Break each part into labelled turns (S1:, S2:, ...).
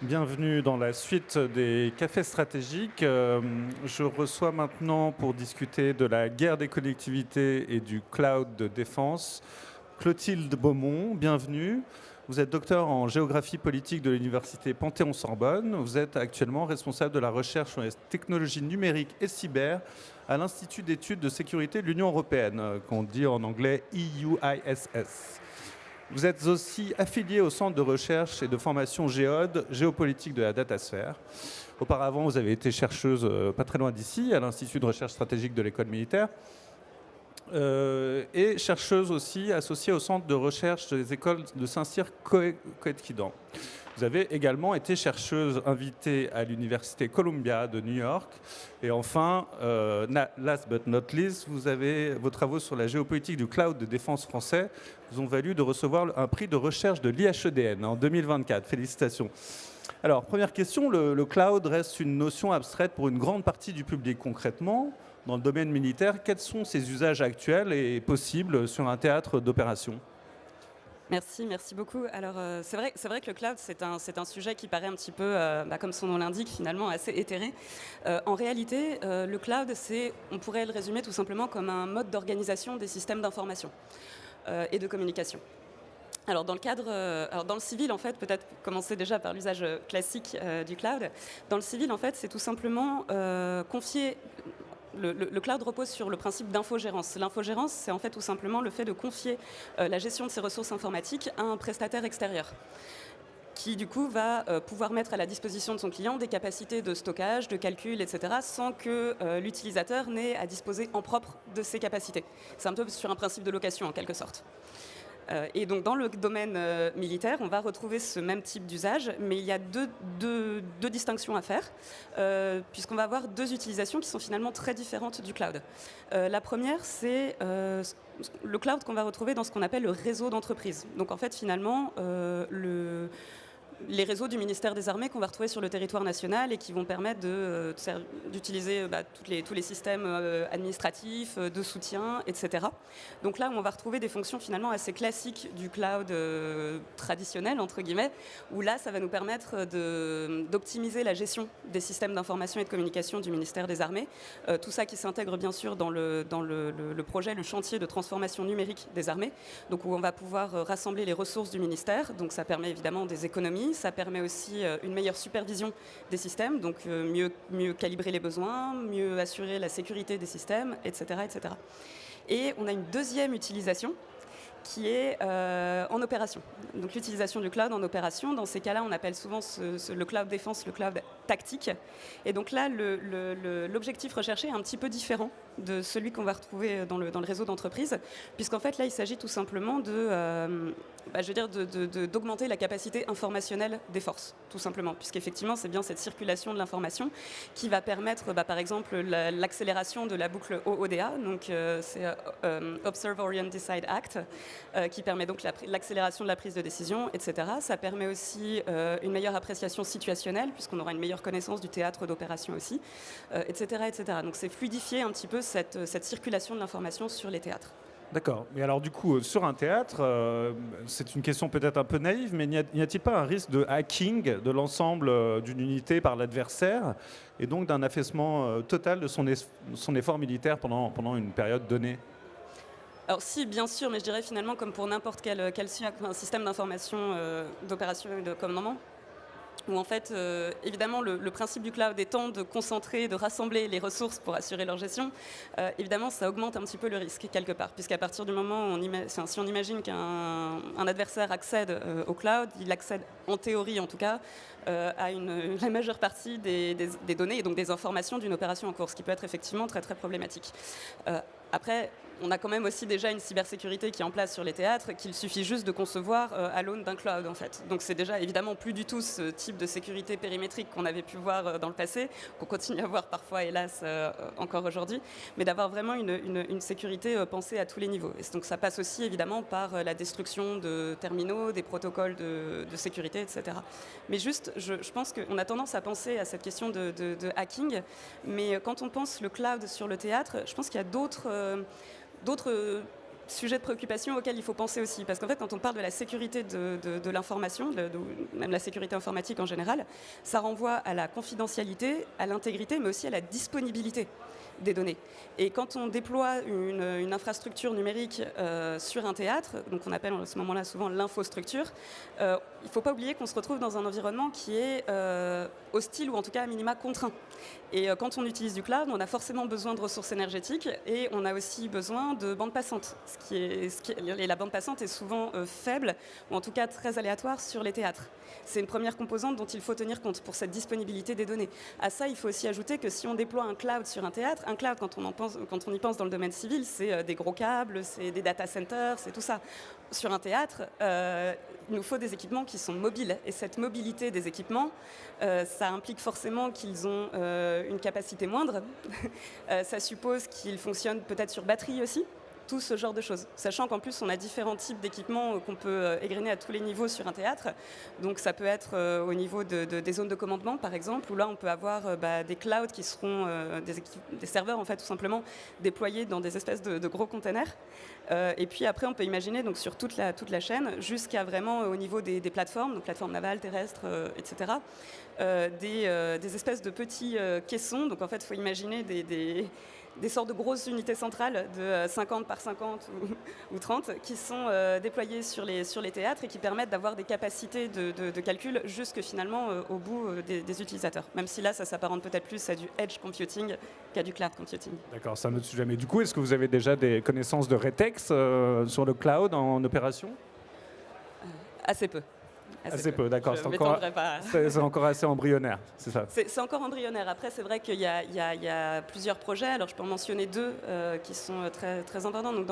S1: Bienvenue dans la suite des cafés stratégiques. Je reçois maintenant pour discuter de la guerre des collectivités et du cloud de défense Clotilde Beaumont. Bienvenue. Vous êtes docteur en géographie politique de l'université Panthéon-Sorbonne. Vous êtes actuellement responsable de la recherche sur les technologies numériques et cyber à l'Institut d'études de sécurité de l'Union européenne, qu'on dit en anglais EUISS. Vous êtes aussi affilié au Centre de recherche et de formation Géode, géopolitique de la datasphère. Auparavant, vous avez été chercheuse pas très loin d'ici, à l'Institut de recherche stratégique de l'école militaire, et chercheuse aussi associée au Centre de recherche des écoles de Saint-Cyr Coëtquidan. Vous avez également été chercheuse invitée à l'Université Columbia de New York. Et enfin, last but not least, vos travaux sur la géopolitique du cloud de défense français vous ont valu de recevoir un prix de recherche de l'IHEDN en 2024. Félicitations. Alors, première question, le cloud reste une notion abstraite pour une grande partie du public. Concrètement, dans le domaine militaire, quels sont ses usages actuels et possibles sur un théâtre d'opération ?
S2: Merci beaucoup. Alors c'est vrai que le cloud c'est un sujet qui paraît un petit peu, comme son nom l'indique, finalement assez éthéré. En réalité, le cloud, on pourrait le résumer tout simplement comme un mode d'organisation des systèmes d'information et de communication. Alors dans le civil en fait, peut-être commencer déjà par l'usage classique du cloud. Dans le civil en fait, c'est tout simplement confier. Le cloud repose sur le principe d'infogérance. L'infogérance, c'est en fait tout simplement le fait de confier la gestion de ses ressources informatiques à un prestataire extérieur qui du coup va pouvoir mettre à la disposition de son client des capacités de stockage, de calcul, etc., sans que l'utilisateur n'ait à disposer en propre de ces capacités. C'est un peu sur un principe de location en quelque sorte. Et donc dans le domaine militaire, on va retrouver ce même type d'usage, mais il y a deux distinctions à faire, puisqu'on va avoir deux utilisations qui sont finalement très différentes du cloud. La première, c'est le cloud qu'on va retrouver dans ce qu'on appelle le réseau d'entreprise. Donc en fait, finalement, les réseaux du ministère des Armées qu'on va retrouver sur le territoire national et qui vont permettre d'utiliser tous les systèmes administratifs, de soutien, etc. Donc là où on va retrouver des fonctions finalement assez classiques du cloud traditionnel, entre guillemets, où là ça va nous permettre d'optimiser la gestion des systèmes d'information et de communication du ministère des Armées. Tout ça qui s'intègre bien sûr dans le projet, le chantier de transformation numérique des armées, donc où on va pouvoir rassembler les ressources du ministère, donc ça permet évidemment des économies. Ça permet aussi une meilleure supervision des systèmes, donc mieux calibrer les besoins, mieux assurer la sécurité des systèmes, etc., etc. Et on a une deuxième utilisation qui est en opération. Donc l'utilisation du cloud en opération, dans ces cas-là, on appelle souvent le cloud défense le cloud tactique. Et donc là, l'objectif recherché est un petit peu différent de celui qu'on va retrouver dans le réseau d'entreprise, puisqu'en fait là, il s'agit tout simplement d'augmenter la capacité informationnelle des forces, tout simplement, puisqu'effectivement, c'est bien cette circulation de l'information qui va permettre, par exemple, l'accélération de la boucle OODA, donc c'est Observe, Orient, Decide, Act, qui permet donc l'accélération de la prise de décision, etc. Ça permet aussi une meilleure appréciation situationnelle, puisqu'on aura une meilleure connaissance du théâtre d'opération aussi, etc., etc. Donc c'est fluidifier un petit peu cette circulation de l'information sur les théâtres.
S1: D'accord. Mais alors du coup, sur un théâtre, c'est une question peut-être un peu naïve, mais n'y a-t-il pas un risque de hacking de l'ensemble d'une unité par l'adversaire et donc d'un affaissement total de son effort militaire pendant une période donnée ?
S2: Alors si, bien sûr, mais je dirais finalement comme pour n'importe quel système d'information, d'opération et de commandement, où en fait, évidemment, le principe du cloud étant de concentrer, de rassembler les ressources pour assurer leur gestion, évidemment, ça augmente un petit peu le risque, quelque part, puisqu'à partir du moment où si on imagine qu'un adversaire accède au cloud, il accède, en théorie en tout cas, à la majeure partie des données et donc des informations d'une opération en cours, ce qui peut être effectivement très très problématique. Après, on a quand même aussi déjà une cybersécurité qui est en place sur les théâtres, qu'il suffit juste de concevoir à l'aune d'un cloud en fait. Donc c'est déjà évidemment plus du tout ce type de sécurité périmétrique qu'on avait pu voir dans le passé, qu'on continue à voir parfois hélas encore aujourd'hui, mais d'avoir vraiment une sécurité pensée à tous les niveaux. Et donc ça passe aussi évidemment par la destruction de terminaux, des protocoles de sécurité, etc. Mais juste, je pense qu'on a tendance à penser à cette question de hacking, mais quand on pense le cloud sur le théâtre, je pense qu'il y a d'autres sujets de préoccupation auxquels il faut penser aussi. Parce qu'en fait, quand on parle de la sécurité de l'information, même la sécurité informatique en général, ça renvoie à la confidentialité, à l'intégrité, mais aussi à la disponibilité des données. Et quand on déploie une infrastructure numérique sur un théâtre, donc on appelle à ce moment-là souvent l'infostructure, il ne faut pas oublier qu'on se retrouve dans un environnement qui est hostile ou en tout cas à minima contraint. Et quand on utilise du cloud, on a forcément besoin de ressources énergétiques et on a aussi besoin de bande passante. Et la bande passante est souvent faible ou en tout cas très aléatoire sur les théâtres. C'est une première composante dont il faut tenir compte pour cette disponibilité des données. À ça, il faut aussi ajouter que si on déploie un cloud sur un théâtre, un cloud, quand on y pense dans le domaine civil, c'est des gros câbles, c'est des data centers, c'est tout ça. Sur un théâtre, il nous faut des équipements qui sont mobiles. Et cette mobilité des équipements, ça implique forcément qu'ils ont une capacité moindre. Ça suppose qu'ils fonctionnent peut-être sur batterie aussi. Tout ce genre de choses. Sachant qu'en plus, on a différents types d'équipements qu'on peut égrener à tous les niveaux sur un théâtre. Donc ça peut être au niveau des zones de commandement, par exemple, où là, on peut avoir des clouds qui seront des serveurs, en fait, tout simplement, déployés dans des espèces de gros containers. Et puis après, on peut imaginer donc, sur toute la chaîne, jusqu'à vraiment au niveau des plateformes, donc plateformes navales, terrestres, etc., des espèces de petits caissons. Donc en fait, il faut imaginer des sortes de grosses unités centrales de 50 par 50 ou 30 qui sont déployées sur les théâtres et qui permettent d'avoir des capacités de calcul jusque finalement au bout des utilisateurs. Même si là, ça s'apparente peut-être plus à du edge computing qu'à du cloud computing.
S1: D'accord, c'est un autre sujet. Mais du coup, est-ce que vous avez déjà des connaissances de Retex sur le cloud en opération ?
S2: Assez peu.
S1: Assez peu, d'accord.
S2: C'est
S1: encore assez embryonnaire, c'est ça ?
S2: C'est encore embryonnaire. Après, c'est vrai qu'il y a plusieurs projets. Alors, je peux en mentionner deux qui sont très, très importants. Donc,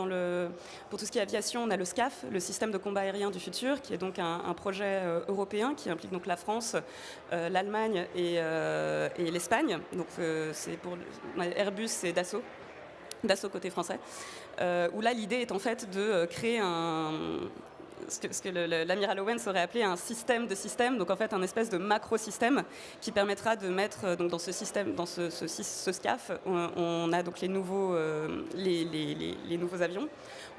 S2: pour tout ce qui est aviation, on a le SCAF, le système de combat aérien du futur, qui est donc un projet européen qui implique donc la France, l'Allemagne et l'Espagne. Donc, c'est pour Airbus et Dassault côté français. Où là, l'idée est en fait de créer ce que l'amiral Owens aurait appelé un système de systèmes, donc en fait un espèce de macro-système qui permettra de mettre donc dans ce système, dans ce SCAF, on a donc les nouveaux avions.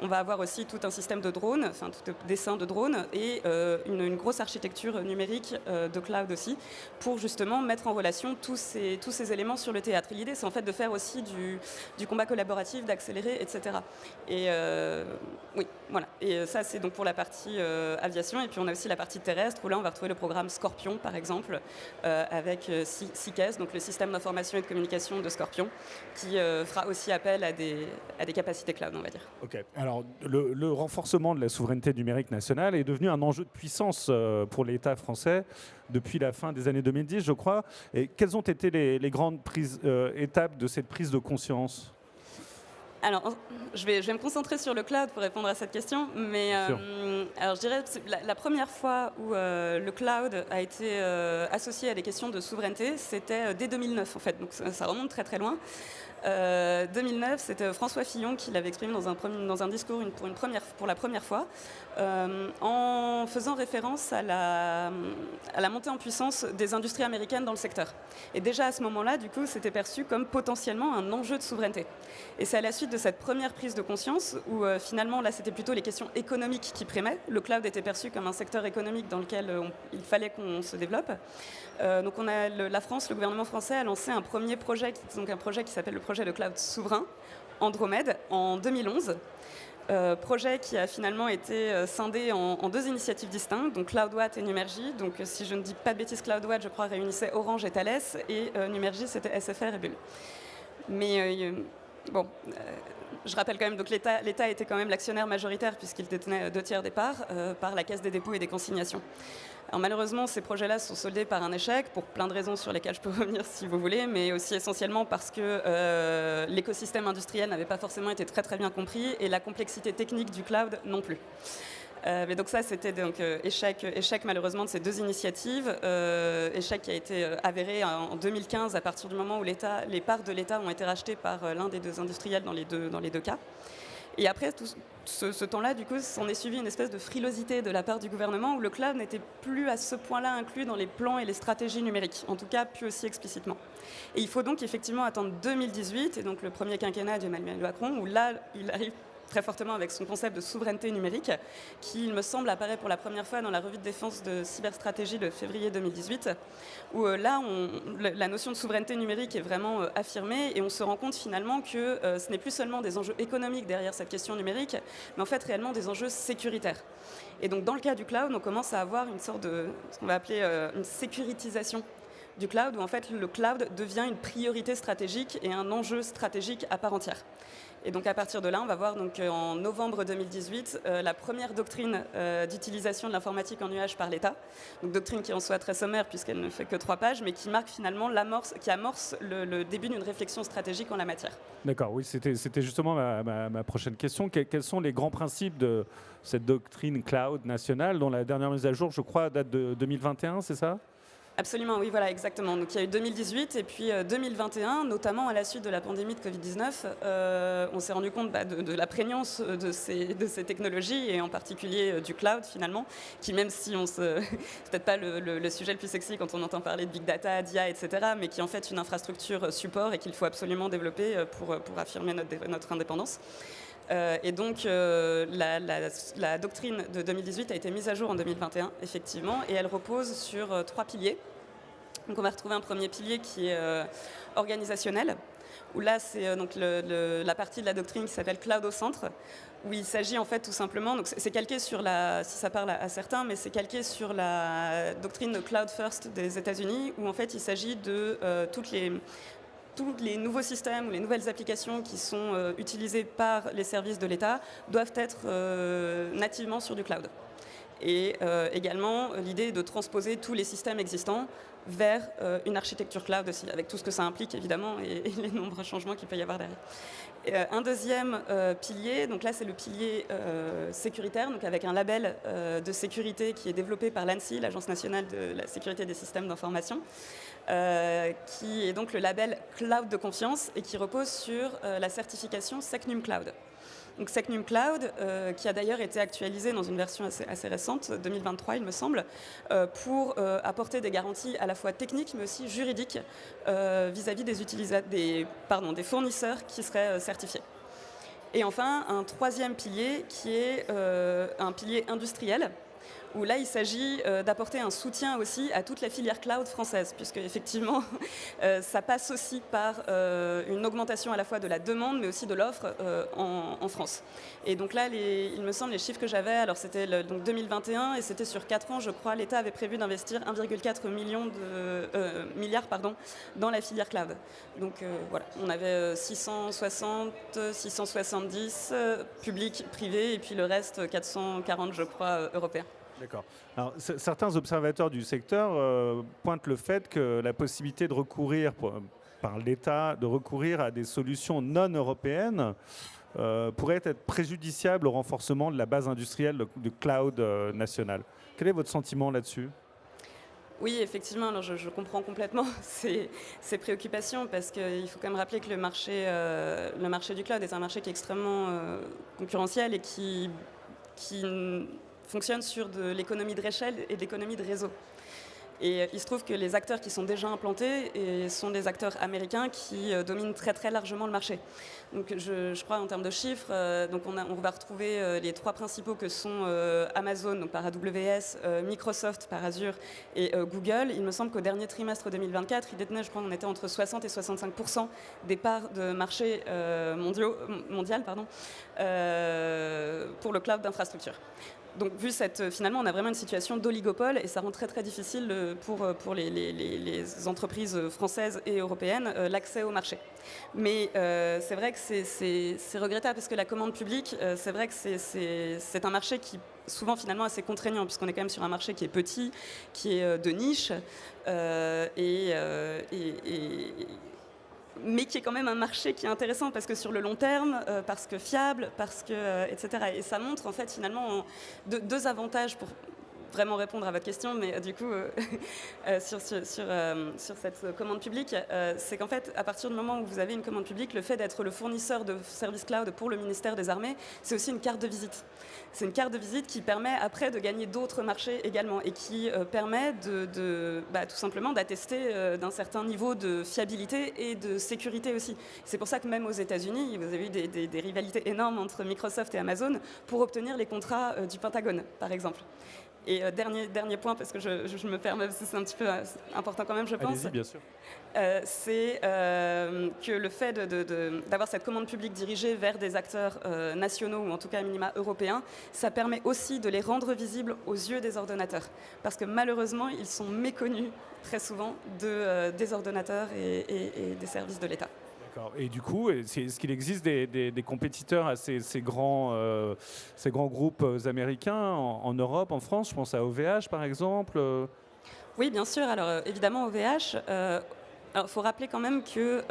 S2: On va avoir aussi tout un système de drones, enfin tout un dessin de drones et une grosse architecture numérique de cloud aussi pour justement mettre en relation tous ces éléments sur le théâtre. Et l'idée, c'est en fait de faire aussi du combat collaboratif, d'accélérer, etc. Et oui, voilà. Et ça, c'est donc pour la partie aviation. Et puis on a aussi la partie terrestre où là, on va retrouver le programme Scorpion, par exemple, avec SICES, donc le système d'information et de communication de Scorpion, qui fera aussi appel à des capacités cloud, on va dire.
S1: Ok. Alors, le renforcement de la souveraineté numérique nationale est devenu un enjeu de puissance pour l'État français depuis la fin des années 2010, je crois. Et quelles ont été les grandes étapes de cette prise de conscience ?
S2: Alors, je vais me concentrer sur le cloud pour répondre à cette question, mais alors je dirais que la première fois où le cloud a été associé à des questions de souveraineté, c'était dès 2009 en fait, donc ça remonte très très loin. 2009, c'était François Fillon qui l'avait exprimé dans un discours pour la première fois, en faisant référence à la montée en puissance des industries américaines dans le secteur. Et déjà à ce moment-là, du coup, c'était perçu comme potentiellement un enjeu de souveraineté. Et c'est à la suite de cette première prise de conscience où finalement, là, c'était plutôt les questions économiques qui primaient. Le cloud était perçu comme un secteur économique dans lequel il fallait qu'on se développe. Donc on a la France, le gouvernement français a lancé un premier projet, donc un projet qui s'appelle le projet de cloud souverain, Andromède, en 2011. Projet qui a finalement été scindé en deux initiatives distinctes, donc CloudWatt et Numergy. Donc si je ne dis pas de bêtises, CloudWatt, je crois, réunissait Orange et Thales, et Numergy, c'était SFR et Bull. Mais bon, je rappelle quand même, donc l'État était quand même l'actionnaire majoritaire puisqu'il détenait 2/3 des parts par la Caisse des dépôts et des consignations. Alors malheureusement, ces projets-là sont soldés par un échec pour plein de raisons sur lesquelles je peux revenir si vous voulez, mais aussi essentiellement parce que l'écosystème industriel n'avait pas forcément été très très bien compris et la complexité technique du cloud non plus. Mais donc ça, c'était donc échec malheureusement de ces deux initiatives, échec qui a été avéré en 2015 à partir du moment où les parts de l'État ont été rachetées par l'un des deux industriels dans les deux cas. Et après tout ce temps-là, du coup, s'en est suivi une espèce de frilosité de la part du gouvernement où le cloud n'était plus à ce point-là inclus dans les plans et les stratégies numériques, en tout cas plus aussi explicitement. Et il faut donc effectivement attendre 2018, et donc le premier quinquennat d'Emmanuel Macron, où là, il arrive très fortement avec son concept de souveraineté numérique, qui, il me semble, apparaît pour la première fois dans la revue de défense de cyberstratégie de février 2018, où là, la notion de souveraineté numérique est vraiment affirmée, et on se rend compte finalement que ce n'est plus seulement des enjeux économiques derrière cette question numérique, mais en fait réellement des enjeux sécuritaires. Et donc dans le cas du cloud, on commence à avoir une sorte de, ce qu'on va appeler une sécurisation du cloud, où en fait le cloud devient une priorité stratégique et un enjeu stratégique à part entière. Et donc à partir de là, on va voir donc, en novembre 2018 la première doctrine d'utilisation de l'informatique en nuage par l'État. Donc doctrine qui en soit très sommaire puisqu'elle ne fait que 3 pages, mais qui marque finalement qui amorce le début d'une réflexion stratégique en la matière.
S1: D'accord, oui, c'était justement ma prochaine question. Quels sont les grands principes de cette doctrine cloud nationale dont la dernière mise à jour, je crois, date de 2021, c'est ça ?
S2: Absolument, oui, voilà, exactement. Donc il y a eu 2018 et puis 2021, notamment à la suite de la pandémie de Covid-19, on s'est rendu compte de la prégnance de ces technologies et en particulier du cloud finalement, qui même si c'est peut-être pas le sujet le plus sexy quand on entend parler de big data, d'IA, etc., mais qui est en fait une infrastructure support et qu'il faut absolument développer pour affirmer notre indépendance. Et donc la doctrine de 2018 a été mise à jour en 2021, effectivement, et elle repose sur 3 piliers. Donc on va retrouver un premier pilier qui est organisationnel, où là c'est donc la partie de la doctrine qui s'appelle Cloud au centre, où il s'agit en fait tout simplement, donc c'est calqué sur si ça parle à certains, mais c'est calqué sur la doctrine Cloud First des États-Unis, où en fait il s'agit de tous les nouveaux systèmes ou les nouvelles applications qui sont utilisées par les services de l'État doivent être nativement sur du cloud. Et également, l'idée est de transposer tous les systèmes existants vers une architecture cloud aussi, avec tout ce que ça implique évidemment et les nombreux changements qu'il peut y avoir derrière. Un deuxième pilier, donc là c'est le pilier sécuritaire, donc avec un label de sécurité qui est développé par l'ANSSI, l'Agence nationale de la sécurité des systèmes d'information, qui est donc le label Cloud de confiance et qui repose sur la certification SecNum Cloud. Donc SecNum Cloud, qui a d'ailleurs été actualisé dans une version assez récente, 2023 il me semble, pour apporter des garanties à la fois techniques mais aussi juridiques vis-à-vis des fournisseurs qui seraient certifiés. Et enfin, un troisième pilier qui est un pilier industriel, où là, il s'agit d'apporter un soutien aussi à toute la filière cloud française, puisque effectivement, ça passe aussi par une augmentation à la fois de la demande, mais aussi de l'offre en France. Et donc là, il me semble, les chiffres que j'avais, alors c'était donc 2021, et c'était sur 4 ans, je crois, l'État avait prévu d'investir 1,4 milliard dans la filière cloud. Donc voilà, on avait 660, 670 publics, privés, et puis le reste, 440, je crois, européens.
S1: D'accord. Alors, certains observateurs du secteur pointent le fait que la possibilité de recourir par l'État, de recourir à des solutions non européennes pourrait être préjudiciable au renforcement de la base industrielle du cloud national. Quel est votre sentiment là-dessus ?
S2: Oui, effectivement, alors je comprends complètement ces préoccupations parce qu'il faut quand même rappeler que le marché du cloud est un marché qui est extrêmement concurrentiel et qui fonctionne sur de l'économie de réchelle et de l'économie de réseau. Et il se trouve que les acteurs qui sont déjà implantés sont des acteurs américains qui dominent très très largement le marché. Donc je crois en termes de chiffres, donc on va retrouver les 3 principaux que sont Amazon donc par AWS, Microsoft par Azure et Google. Il me semble qu'au dernier trimestre 2024, ils détenaient, je crois qu'on était entre 60 et 65% des parts de marché mondial pour le cloud d'infrastructure. Donc finalement, on a vraiment une situation d'oligopole et ça rend très très difficile pour les entreprises françaises et européennes l'accès au marché. Mais c'est vrai que c'est regrettable parce que la commande publique, c'est vrai que c'est un marché qui souvent finalement assez contraignant puisqu'on est quand même sur un marché qui est petit, qui est de niche mais qui est quand même un marché qui est intéressant parce que sur le long terme, parce que fiable, etc. Et ça montre en fait finalement deux avantages vraiment répondre à votre question, mais du coup, sur cette commande publique, c'est qu'en fait, à partir du moment où vous avez une commande publique, le fait d'être le fournisseur de services cloud pour le ministère des Armées, c'est aussi une carte de visite. C'est une carte de visite qui permet après de gagner d'autres marchés également et qui permet tout simplement d'attester d'un certain niveau de fiabilité et de sécurité aussi. C'est pour ça que même aux États-Unis, vous avez eu des rivalités énormes entre Microsoft et Amazon pour obtenir les contrats du Pentagone, par exemple. Et dernier point, parce que je me permets, parce que c'est un petit peu important quand même, je pense.
S1: Allez-y, bien sûr.
S2: C'est que le fait d'avoir cette commande publique dirigée vers des acteurs nationaux, ou en tout cas à minima européens, ça permet aussi de les rendre visibles aux yeux des ordonnateurs. Parce que malheureusement, ils sont méconnus très souvent des ordonnateurs et des services de l'État.
S1: Et du coup, est-ce qu'il existe des compétiteurs à ces grands groupes américains en Europe, en France? Je pense à OVH, par exemple.
S2: Oui, bien sûr. Alors, évidemment, OVH... il faut rappeler quand même que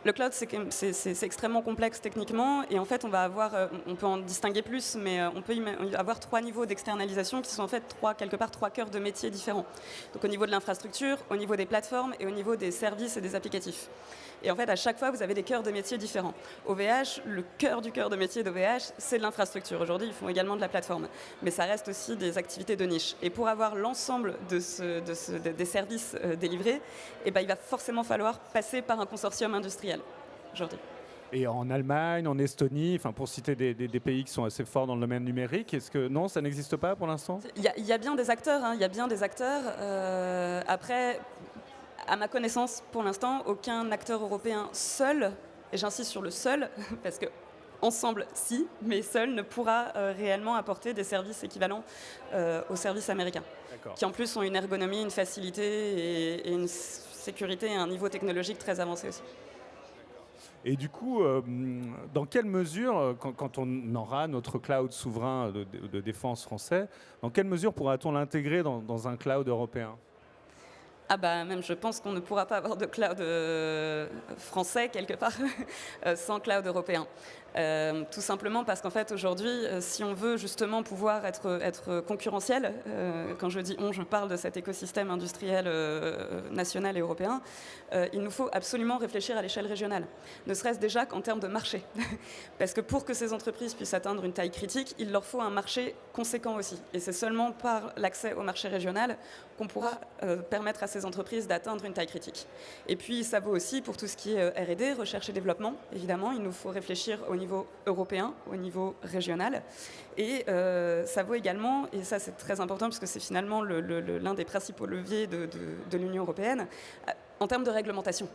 S2: le cloud, c'est extrêmement complexe techniquement. Et en fait, on peut en distinguer plus, mais on peut avoir 3 niveaux d'externalisation qui sont en fait quelque part 3 cœurs de métiers différents. Donc au niveau de l'infrastructure, au niveau des plateformes et au niveau des services et des applicatifs. Et en fait, à chaque fois, vous avez des cœurs de métiers différents. OVH, le cœur du cœur de métier d'OVH, c'est de l'infrastructure. Aujourd'hui, ils font également de la plateforme. Mais ça reste aussi des activités de niche. Et pour avoir l'ensemble des services délivrés, il va forcément falloir passer par un consortium industriel aujourd'hui.
S1: Et en Allemagne, en Estonie, pour citer des pays qui sont assez forts dans le domaine numérique, est-ce que non, ça n'existe pas pour l'instant?
S2: Il y a bien des acteurs, il y a bien des acteurs. Après, à ma connaissance, pour l'instant, aucun acteur européen seul, et j'insiste sur le seul, parce que ensemble, si, mais seul ne pourra réellement apporter des services équivalents aux services américains, qui en plus ont une ergonomie, une facilité et une sécurité et un niveau technologique très avancé aussi.
S1: Et du coup, dans quelle mesure, quand on aura notre cloud souverain de défense français, dans quelle mesure pourra-t-on l'intégrer dans un cloud européen?
S2: Même je pense qu'on ne pourra pas avoir de cloud français quelque part sans cloud européen. Tout simplement parce qu'en fait aujourd'hui, si on veut justement pouvoir être concurrentiel, quand je dis on, je parle de cet écosystème industriel national et européen, il nous faut absolument réfléchir à l'échelle régionale, ne serait-ce déjà qu'en termes de marché. Parce que pour que ces entreprises puissent atteindre une taille critique, il leur faut un marché conséquent aussi. Et c'est seulement par l'accès au marché régional qu'on pourra permettre à ces entreprises d'atteindre une taille critique. Et puis ça vaut aussi pour tout ce qui est R&D, recherche et développement. Évidemment, il nous faut réfléchir au niveau européen, au niveau régional. Et ça vaut également, et ça c'est très important parce que c'est finalement l'un des principaux leviers de l'Union européenne, en termes de réglementation.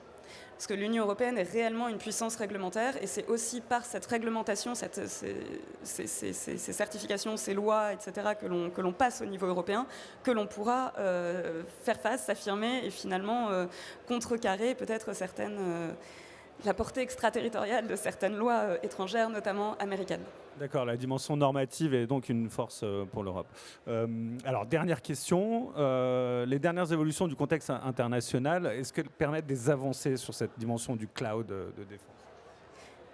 S2: Parce que l'Union européenne est réellement une puissance réglementaire et c'est aussi par cette réglementation, ces certifications, ces lois, etc., que l'on passe au niveau européen, que l'on pourra faire face, s'affirmer et finalement contrecarrer peut-être la portée extraterritoriale de certaines lois étrangères, notamment américaines.
S1: D'accord, la dimension normative est donc une force pour l'Europe. Alors, dernière question. Les dernières évolutions du contexte international, est-ce qu'elles permettent des avancées sur cette dimension du cloud de défense?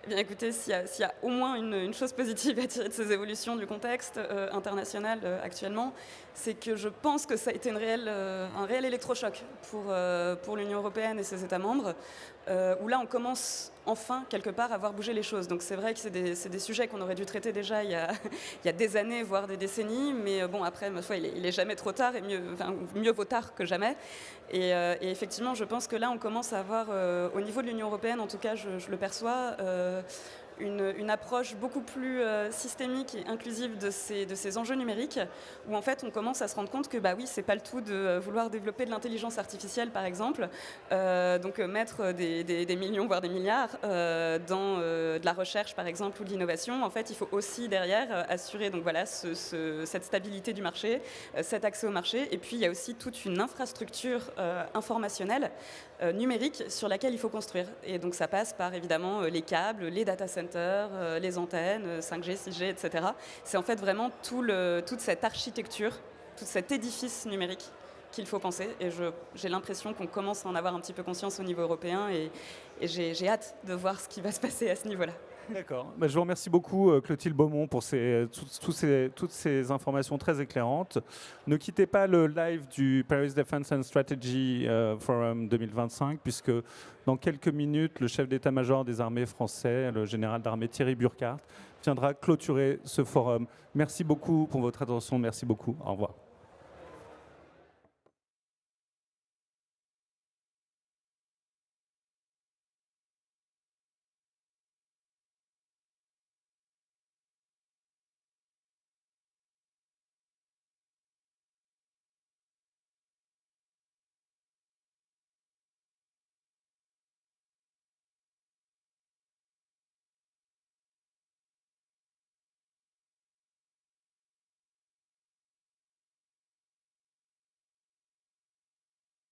S2: Eh bien, écoutez, s'il y a au moins une chose positive à tirer de ces évolutions du contexte international actuellement, c'est que je pense que ça a été un réel électrochoc pour l'Union européenne et ses États membres, où là, on commence enfin, quelque part, à voir bouger les choses. Donc c'est vrai que c'est des sujets qu'on aurait dû traiter déjà il y a des années, voire des décennies, mais bon, après, ma foi, il est jamais trop tard, et mieux vaut tard que jamais. Et effectivement, je pense que là, on commence à avoir, au niveau de l'Union européenne, en tout cas, je le perçois, une approche beaucoup plus systémique et inclusive de ces enjeux numériques, où en fait on commence à se rendre compte que oui, c'est pas le tout de vouloir développer de l'intelligence artificielle par exemple, donc mettre des millions voire des milliards dans de la recherche par exemple ou de l'innovation. En fait, il faut aussi derrière assurer donc voilà cette stabilité du marché, cet accès au marché, et puis il y a aussi toute une infrastructure informationnelle numérique sur laquelle il faut construire. Et donc ça passe par évidemment les câbles, les data centers, les antennes, 5G, 6G, etc. C'est en fait vraiment toute cette architecture, tout cet édifice numérique qu'il faut penser. Et j'ai l'impression qu'on commence à en avoir un petit peu conscience au niveau européen. Et j'ai hâte de voir ce qui va se passer à ce niveau-là.
S1: D'accord. Bah, je vous remercie beaucoup, Clotilde Beaumont, pour toutes ces informations très éclairantes. Ne quittez pas le live du Paris Defense and Strategy Forum 2025, puisque dans quelques minutes, le chef d'état-major des armées français, le général d'armée Thierry Burkhardt, viendra clôturer ce forum. Merci beaucoup pour votre attention. Merci beaucoup. Au revoir.